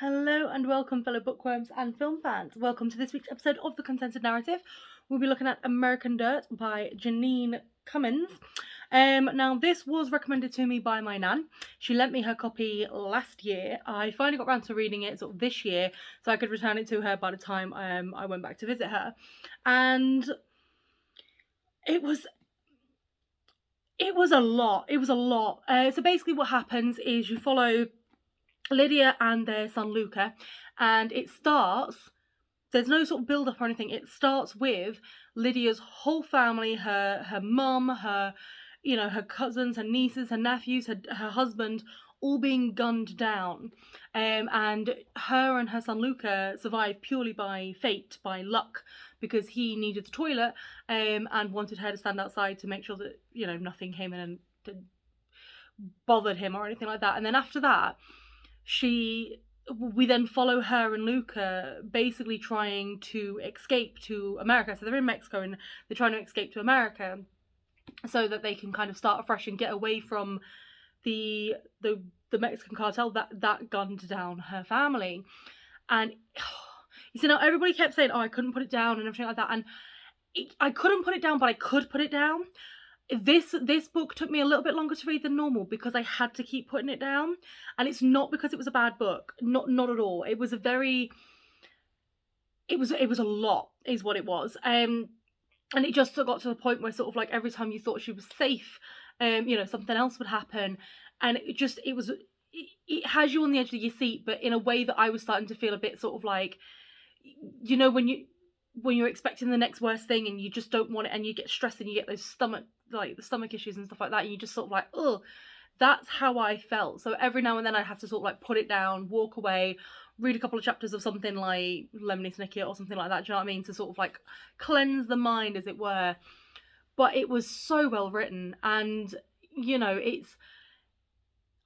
Hello and welcome, fellow bookworms and film fans. Welcome to this week's episode of The Consented Narrative. We'll be looking at American Dirt by Jeanine Cummins. Now, this was recommended to me by my nan. She lent me her copy last year. I finally got around to reading it sort of this year, so I could return it to her by the time I went back to visit her. And it was a lot. So basically what happens is you follow Lydia and their son Luca, and there's no sort of build up or anything. It starts with Lydia's whole family, her mum, her cousins, her nieces, her nephews, her husband, all being gunned down. And her and her son Luca survived purely by fate, by luck, because he needed the toilet and wanted her to stand outside to make sure that nothing came in and bothered him or anything like that. And then after that, we then follow her and Luca basically trying to escape to America. So they're in Mexico and they're trying to escape to America so that they can kind of start afresh and get away from the Mexican cartel that gunned down her family. And you see, now everybody kept saying, oh, I couldn't put it down and everything like that. And I couldn't put it down, but I could put it down. This book took me a little bit longer to read than normal because I had to keep putting it down, and it's not because it was a bad book, not at all. It was a lot is what it was. And it just got to the point where sort of like every time you thought she was safe, something else would happen, and it has you on the edge of your seat, but in a way that I was starting to feel a bit sort of like, when you're expecting the next worst thing and you just don't want it, and you get stressed and you get those stomach issues and stuff like that, and you just sort of like, oh, that's how I felt. So every now and then I'd have to sort of like put it down, walk away, read a couple of chapters of something like Lemony Snicket or something like that, do you know what I mean, to sort of like cleanse the mind, as it were. But it was so well written, and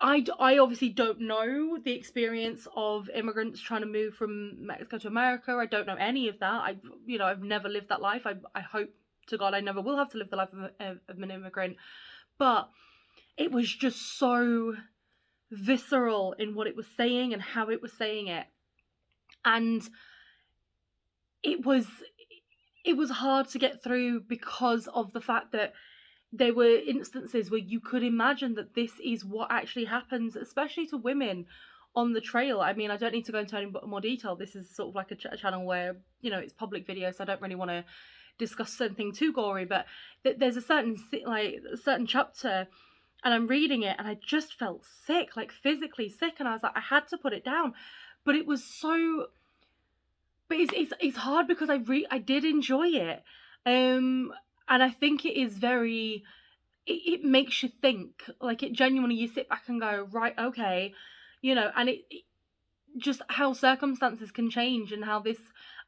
I obviously don't know the experience of immigrants trying to move from Mexico to America. I don't know any of that. I've never lived that life. I hope to God I never will have to live the life of an immigrant. But it was just so visceral in what it was saying and how it was saying it. And it was hard to get through because of the fact that there were instances where you could imagine that this is what actually happens, especially to women on the trail. I mean, I don't need to go into any more detail. This is sort of like a channel where, it's public video, so I don't really want to discuss something too gory, but there's a certain chapter, and I'm reading it and I just felt sick, like physically sick, and I was like, I had to put it down. But it was so, but it's hard because I did enjoy it. And I think it is it makes you think, like, it genuinely, you sit back and go, right, okay, and it just how circumstances can change, and how this,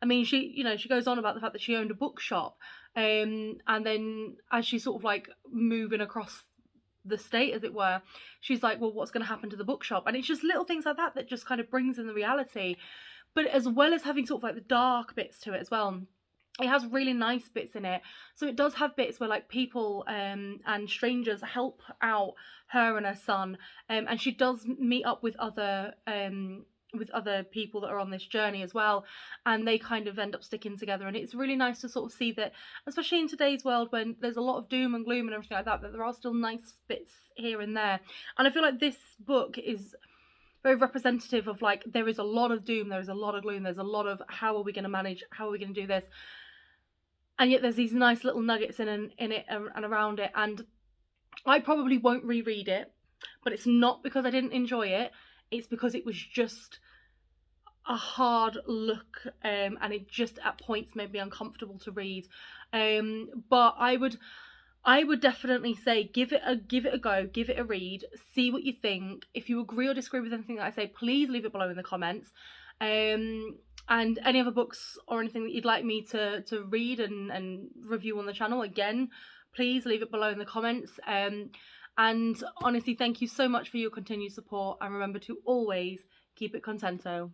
I mean, she goes on about the fact that she owned a bookshop, and then as she's sort of like moving across the state, as it were, she's like, well, what's going to happen to the bookshop? And it's just little things like that just kind of brings in the reality. But as well as having sort of like the dark bits to it as well, it has really nice bits in it. So it does have bits where like people and strangers help out her and her son, and she does meet up with other people that are on this journey as well, and they kind of end up sticking together. And it's really nice to sort of see that, especially in today's world when there's a lot of doom and gloom and everything like that, that there are still nice bits here and there. And I feel like this book is very representative of, like, there is a lot of doom, there is a lot of gloom, there's a lot of how are we going to manage, how are we going to do this, and yet there's these nice little nuggets in it and around it. And I probably won't reread it, but it's not because I didn't enjoy it, it's because it was just a hard look, and it just at points made me uncomfortable to read. But I would definitely say give it a go, give it a read, see what you think. If you agree or disagree with anything that I say, please leave it below in the comments. And any other books or anything that you'd like me to read and review on the channel, again, please leave it below in the comments. And honestly, thank you so much for your continued support, and remember to always keep it contento.